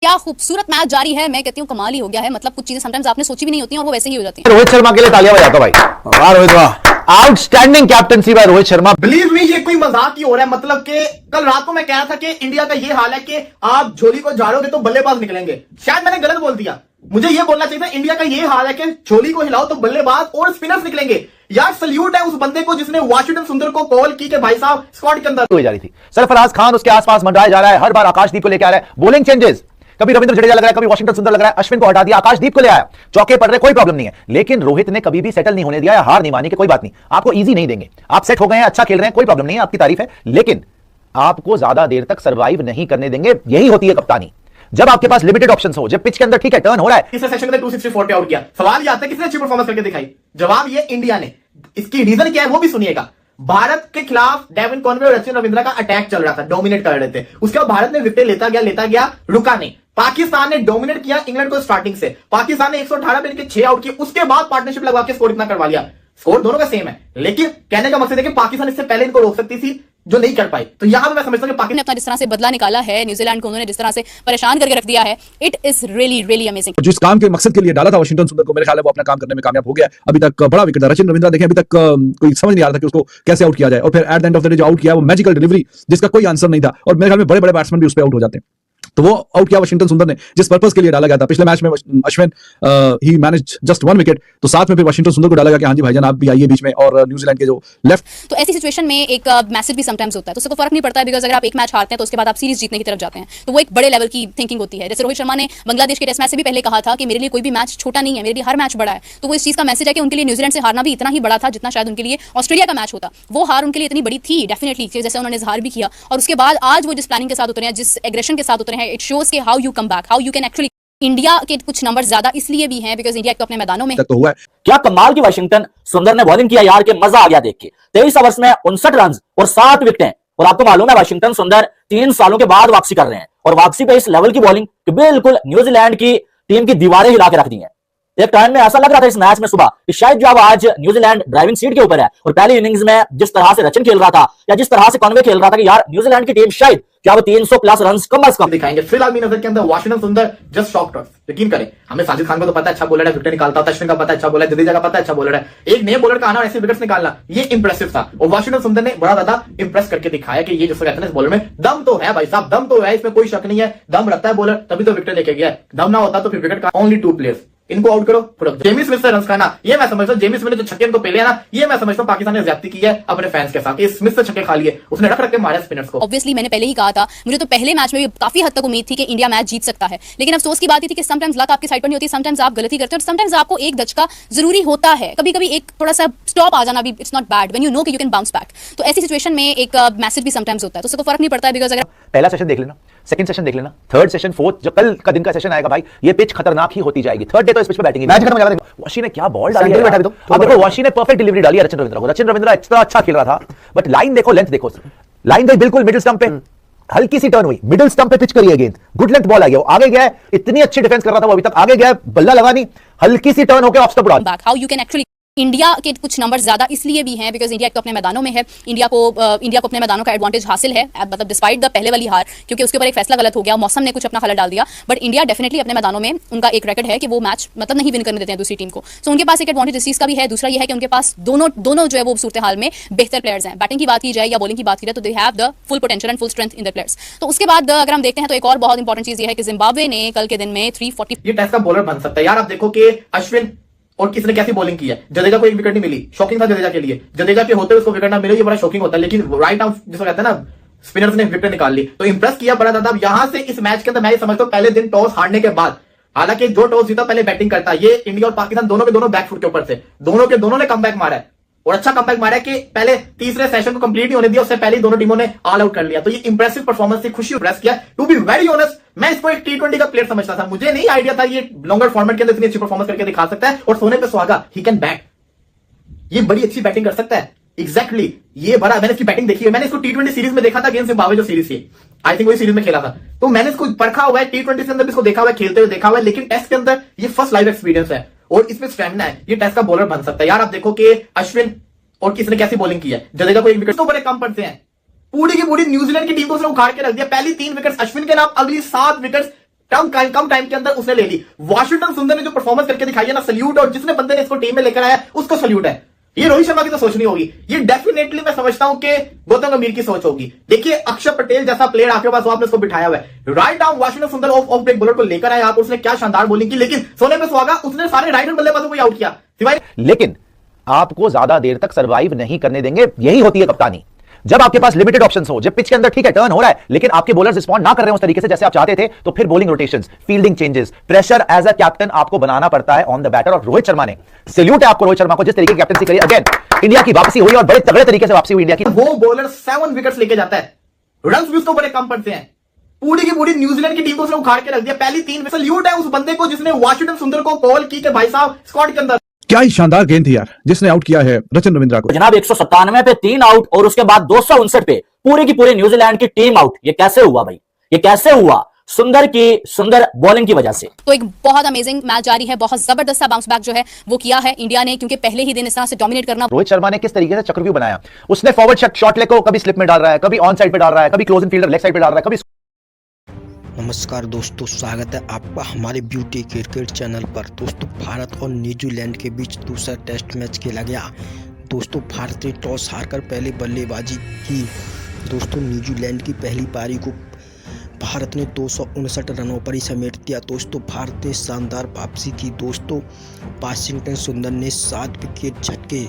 क्या खूबसूरत मैच जारी है। मैं कहती हूँ कमाल ही हो गया है। मतलब कुछ चीजें समटाइम्स आपने सोची भी नहीं होती हैं और वो वैसे ही हो जाती हैं। रोहित शर्मा के लिए तालियां बजाता भाई। वाह रोहित वाह, outstanding captaincy by Rohit Sharma. Believe me ये कोई मजाक ही हो रहा है। मतलब कि कल रात को मैं कह रहा था कि इंडिया का ये हाल है कि आप झोली को झाड़ोगे तो बल्लेबाज निकलेंगे। शायद मैंने गलत बोल दिया, मुझे ये बोलना चाहिए था इंडिया का ये हाल है कि झोली को हिलाओ तो बल्लेबाज और स्पिनर्स निकलेंगे। यार सल्यूट है उस बंदे को जिसने वाशिंगटन सुंदर को कॉल की कि भाई साहब स्क्वाड के अंदर हो जा रही थी। सरफराज खान उसके आसपास मंडराया जा रहा है, हर बार आकाशदीप को लेकर आ रहा है। बॉलिंग चेंजेस, कभी रविंद्र जडेजा लग रहा है, कभी वाशिंगटन सुंदर लग रहा है, अश्विन को हटा दिया, आकाशदीप को ले आया, चौके पड़ रहे, कोई प्रॉब्लम नहीं है। लेकिन रोहित ने कभी भी सेटल नहीं होने दिया या हार नहीं मानी कि कोई बात नहीं, आपको इजी नहीं देंगे, आप सेट हो गए हैं, अच्छा खेल रहे हैं, कोई प्रॉब्लम नहीं है, आपकी तारीफ है, लेकिन आपको ज्यादा देर तक सर्वाइव नहीं करने देंगे। यही होती है कप्तानी, जब आपके पास लिमिटेड ऑप्शंस हो, जब पिच के अंदर ठीक है टर्न हो रहा है। तीसरे सेशन में 264 पे आउट किया। सवाल ये आता है किसने अच्छी परफॉर्मेंस करके दिखाई? जवाब ये इंडिया ने। इसकी रीजन क्या है वो भी सुनिएगा। भारत के खिलाफ डेविन कॉनवे और सचिन रविंद्र का अटैक चल रहा था, डोमिनेट कर रहे थे। उसके बाद भारत ने विकेट लेता गया, रुका नहीं। पाकिस्तान ने डोमिनेट किया इंग्लैंड को स्टार्टिंग से। पाकिस्तान ने 118 पे 6 आउट किए, उसके बाद पार्टनरशिप लगवा के स्कोर इतना करवा लिया। स्कोर दोनों का सेम है, लेकिन कहने का मकसद है कि पाकिस्तान इससे पहले इनको रोक सकती थी, जो नहीं कर पाई। तो यहां पे मैं समझता हूं कि पाकिस्तान ने अपना जिस तरह से बदला निकाला है, न्यूजीलैंड को उन्होंने जिस तरह से परेशान करके रख दिया है, it is really really amazing. जिस काम के मकसद के लिए डाला था वाशिंगटन सुंदर को, मेरे ख्याल है वो अपना काम करने में कामयाब हो गया। अभी तक बड़ा विकेट था। रचिन रविंद्रा देखें, अभी तक कोई समझ नहीं आ रहा था कि उसको कैसे आउट किया जाए, और फिर at the end of the day जो आउट किया वो मैजिकल डिलीवरी जिसका कोई आंसर नहीं था, और मेरे ख्याल में बड़े बड़े बैट्समैन भी उस पर आउट हो जाते हैं। तो वो आउट किया वाशिंगटन सुंदर ने जिस पर्पस के लिए डाला गया था। पिछले मैच में अश्विन ही मैनेज्ड जस्ट 1 विकेट, तो साथ में फिर वाशिंगटन सुंदर को डाला गया कि हाँ जी भाईजान आप भी आइए बीच में, और न्यूजीलैंड के जो लेफ्ट। तो ऐसी सिचुएशन में एक मैसेज भी समटाइम्स होता है, तो उससे कोई फर्क नहीं पड़ता है, बिकॉज अगर आप एक मैच हारते हैं तो उसके बाद आप सीरीज जीतने की तरफ जाते हैं, तो वो एक बड़े लेवल की थिंकिंग होती है। जैसे रोहित शर्मा ने बांग्लादेश के टेस्ट मैच से भी पहले कहा था कि मेरे लिए कोई भी मैच छोटा नहीं है, मेरे लिए हर मैच बड़ा है। तो वो इस चीज का मैसेज है कि उनके लिए न्यूजीलैंड से हारना भी इतना ही बड़ा था जितना शायद उनके लिए ऑस्ट्रेलिया का मैच होता। वो हार उनके लिए इतनी बड़ी थी डेफिनेटली, जैसे उन्होंने इजहार भी किया, और उसके बाद आज वो जिस प्लानिंग के साथ उतरे हैं, जिस एग्रेशन के साथ उतरे हैं, इट शोज के how you come back, how you can actually. India के कुछ नंबर ज्यादा इसलिए भी हैं बिकॉज इंडिया तो अपने मैदानों में तो हुआ है। क्या कमाल की वाशिंगटन सुंदर ने बॉलिंग किया यार, के मजा आ गया देख के। 23 ओवर्स में 59 रन और 7 विकेटें, और आपको मालूम है वाशिंगटन सुंदर 3 सालों के बाद वापसी कर रहे हैं, और वापसी पे इस लेवल की बॉलिंग कि बिल्कुल न्यूजीलैंड की टीम की दीवारें हिला के रख दी हैं। एक टाइम में ऐसा लग रहा था इस मैच में सुबह कि शायद जब आज न्यूजीलैंड ड्राइविंग सीट के ऊपर है, और पहली इनिंग्स में जिस तरह से रचिन खेल रहा था या जिस तरह से कॉनवे खेल रहा था कि यार न्यूजीलैंड की टीम शायद क्या वो 300 प्लस रन कम अज कम दिखाएंगे। फिलहाल मेरी नजर के अंदर वाशिंगटन सुंदर जस्ट शॉक्ड। यकीन करें, हमें साजिद खान को तो पता है अच्छा बॉलर है, विकेट निकालता है, अश्विन का पता है अच्छा बॉलर है, जडेजा का पता है अच्छा बॉलर है। एक नए बॉलर का आना और ऐसे विकेट्स निकालना ये इंप्रेसिव था, और वाशिंगटन सुंदर ने बड़ा ज्यादा इंप्रेस करके दिखाया कि ये जिसको कहते हैं इस बॉलर में दम तो है भाई साहब, दम तो है, इसमें कोई शक नहीं है। दम रखता है बॉलर तभी तो विकेट लेके गया, दम ना होता तो फिर विकेट का। ओनली 2 प्लेयर्स, इनको आउट करो। जेमी स्मिथ से रन खाना, ये मैं समझता हूं। जेमी स्मिथ ने जो छक्के इनको पहले ना, ये मैं समझता हूं पाकिस्तान ने ज्यादती की है अपने फैंस के साथ। स्मिथ से छक्के खा लिए, उसने रख के मारे स्पिनर्स को। ऑब्वियसली मैंने पहले ही कहा था, मुझे तो पहले मैच में भी काफी हद तक उम्मीद थी कि इंडिया मैच जीत सकता है, लेकिन अफसोस की बात थी कि समटाइम्स लक आपकी साइड पर नहीं होती, समटाइम्स आप गलती करते हो, और समटाइम्स आपको एक दचका जरूरी होता है। कभी कभी एक थोड़ा सा स्टॉप आ जाना भी it's not bad when you know कि यू कैन बाउंस बैक। तो ऐसी सिचुएशन में एक मैसेज भी समटाइम्स होता है, तो उससे कोई फर्क नहीं पड़ता है, बिकॉज अगर पहला सेशन देख लेना, सेकंड सेशन देख लेना, थर्ड सेशन, फोर्थ, जो कल का दिन का सेशन आएगा भाई, ये पिच खतरनाक ही होती जाएगी। थर्ड डे तो इस पिच पे बैटिंग मैच खत्म हो जाएगा। वाशी ने क्या बॉल डाली है, अब देखो वाशी ने परफेक्ट डिलीवरी डाली है रचिन रविंद्रा को। रचिन रविंद्रा एक्स्ट्रा अच्छा खेल रहा था, बट लाइन देखो, लेंथ देखो, लाइन गई बिल्कुल मिडिल स्टंप पे, हल्की सी टर्न हुई, मिडिल स्टंप पे पिच करी है गेंद, गुड लेंथ बॉल आ गया, वो आगे गया है, इतनी अच्छी डिफेंस कर रहा था वो, अभी तक आगे गया है, बल्ला लगा नहीं, हल्की सी टर्न होकर ऑफ स्टंप उड़ा। How you can actually. India के कुछ नंबर ज्यादा इसलिए भी हैं बिकॉज इंडिया तो अपने मैदानों में है, इंडिया को अपने मैदानों का एडवांटेज हासिल है, मतलब डिस्पाइट द पहले वाली हार, क्योंकि उसके ऊपर एक फैसला गलत हो गया, मौसम ने कुछ अपना खलल डाल दिया, बट इंडिया डेफिनेटली अपने मैदानों में उनका एक रिकॉर्ड है कि वो मैच मतलब नहीं विन करने देते हैं दूसरी टीम को। सो उनके पास एक एडवांटेज इस चीज का भी है। दूसरा ये है कि उनके पास दोनों जो है वो सूरत हाल में बेहतर प्लेयर्स हैं। बैटिंग की बात की जाए या बॉलिंग की बात की जाए तो they have the full potential and full strength in the players. तो उसके बाद अगर हम देखते हैं तो एक और बहुत इंपॉर्टेंट चीज ये है कि जिम्बाब्वे ने कल के दिन में 340 ये टेस्ट का बॉलर बन सकता है यार। आप देखो कि अश्विन और किसने कैसी बॉलिंग की है। जडेजा को एक विकेट नहीं मिली, शॉकिंग था जडेजा के लिए। जडेजा के होते हुए उसको विकेट ना मिले, ये बड़ा शॉकिंग होता है, लेकिन राइट आउट जिसको कहते हैं ना, स्पिनर्स ने विकेट निकाल ली, तो इंप्रेस किया बड़ा ज्यादा। यहां से इस मैच के अंदर मैं समझता हूं पहले दिन टॉस हारने के बाद, हालांकि जो टॉस जीता पहले बैटिंग करता है, ये इंडिया और पाकिस्तान दोनों के दोनों बैकफुट के ऊपर से दोनों ने कमबैक मारा है, और अच्छा कमबैक मारा है कि पहले तीसरे सेशन को कंप्लीट नहीं होने दिया, उससे पहले ही दोनों टीमों ने ऑल आउट कर लिया। तो ये इंप्रेसिव परफॉर्मेंस थी, खुशी प्रेस किया। टू बी वेरी ऑनेस्ट, मैं इसको एक T20 का प्लेयर समझता था, मुझे नहीं आइडिया था ये लॉन्गर फॉर्मेट के अंदर इतनी अच्छी परफॉर्मेंस करके दिखा सकता है, और सोने पे सुहागा, ही कैन बैट, ये बड़ी अच्छी बैटिंग कर सकता है। एग्जैक्टली ये बड़ा, मैंने इसकी बैटिंग देखी है, मैंने इसको T20 सीरीज में देखा था, अगेंस्ट जिम्बाब्वे जो सीरीज थी, आई थिंक वही सीरीज में खेला था, तो मैंने इसको परखा हुआ है, T20 के अंदर भी इसको देखा हुआ है, खेलते हुए देखा हुआ है, लेकिन टेस्ट के अंदर ये फर्स्ट लाइव एक्सपीरियंस है, और इसमें स्टैमिना है, ये टेस्ट का बॉलर बन सकता है यार। आप देखो कि अश्विन और किसने कैसी बॉलिंग की है, जडेजा को एक विकेट तो बड़े कम पड़ते हैं, पूरी की पूरी न्यूजीलैंड की टीम को उसने उखाड़ के रख दिया। पहली 3 विकेट्स अश्विन के नाम, अगली 7 विकेट्स कम टाइम के अंदर उसने ले ली। वॉशिंगटन सुंदर ने जो परफॉर्मेंस करके दिखाई है ना, सल्यूट, और जिसने बंदे ने इसको टीम में लेकर आया उसको सल्यूट है। ये रोहित शर्मा की तो सोचनी होगी, ये डेफिनेटली मैं समझता हूं कि गौतम गंभीर की सोच होगी। देखिए अक्षर पटेल जैसा प्लेयर आपके पास, आपने उसको बिठाया हुआ है, राइट आर्म वॉशिंगटन सुंदर ऑफ ब्रेक बॉलर को लेकर आया आप, उसने क्या शानदार बॉलिंग की, लेकिन सोने पे सुहागा, उसने सारे राइट हैंड बल्लेबाजों को आउट किया सिवाय। लेकिन आपको ज्यादा देर तक सर्वाइव नहीं करने देंगे, यही होती है कप्तानी। जब आपके पास लिमिटेड ऑप्शंस हो, जब पिच के अंदर ठीक है टर्न हो रहा है लेकिन आपके बॉलर्स रिस्पॉन्ड ना कर रहे हो उस तरीके से जैसे आप चाहते थे, तो फिर bowling rotations, fielding changes, pressure as a captain आपको बनाना पड़ता है ऑन द बैटर। और रोहित शर्मा ने, सैल्यूट है आपको रोहित शर्मा को, जिस तरीके की कैप्टनसी करी। अगेन इंडिया की वापसी हुई और बड़े तगड़े तरीके से वापसी हुई इंडिया की। वो बॉलर 7 विकेट्स लेके जाता है, रन भी उसको बड़े कम पड़ते हैं। पूरी की पूरी न्यूजीलैंड की टीम को उसने उखाड़ के रख दिया पहली 3 में। सल्यूट है उस बंदे को जिसने वॉशिंगटन सुंदर को कॉल की कि भाई साहब स्क्वाड के अंदर। क्या ही शानदार गेंद थी यार, जिसने आउट किया है रचिन रविंद्रा को। जनाब 197 पे 3 आउट और उसके बाद 259 पे पूरी की पूरी न्यूजीलैंड की टीम आउट। ये कैसे हुआ भाई, ये कैसे हुआ? सुंदर की सुंदर बॉलिंग की वजह से। तो एक बहुत अमेजिंग मैच जारी है, बहुत जबरदस्त सा बाउंस बैक जो है वो किया है इंडिया ने, क्योंकि पहले ही दिन इस तरह से डोमिनेट करना। रोहित शर्मा ने किस तरीके से चक्रव्यूह बनाया, उसने फॉरवर्ड शॉट लेग को कभी स्लिप में डाल रहा है, कभी ऑन साइड पे डाल रहा है, कभी close in fielder leg side पे डाल रहा है, कभी। नमस्कार दोस्तों, स्वागत है आपका हमारे ब्यूटी क्रिकेट चैनल पर। दोस्तों भारत और न्यूजीलैंड के बीच दूसरा टेस्ट मैच खेला गया। दोस्तों भारत ने टॉस हारकर पहले बल्लेबाजी की। दोस्तों न्यूजीलैंड की पहली पारी को भारत ने 259 रनों पर ही समेट दिया। दोस्तों भारत ने शानदार वापसी की। दोस्तों वॉशिंगटन सुंदर ने 7 विकेट झटके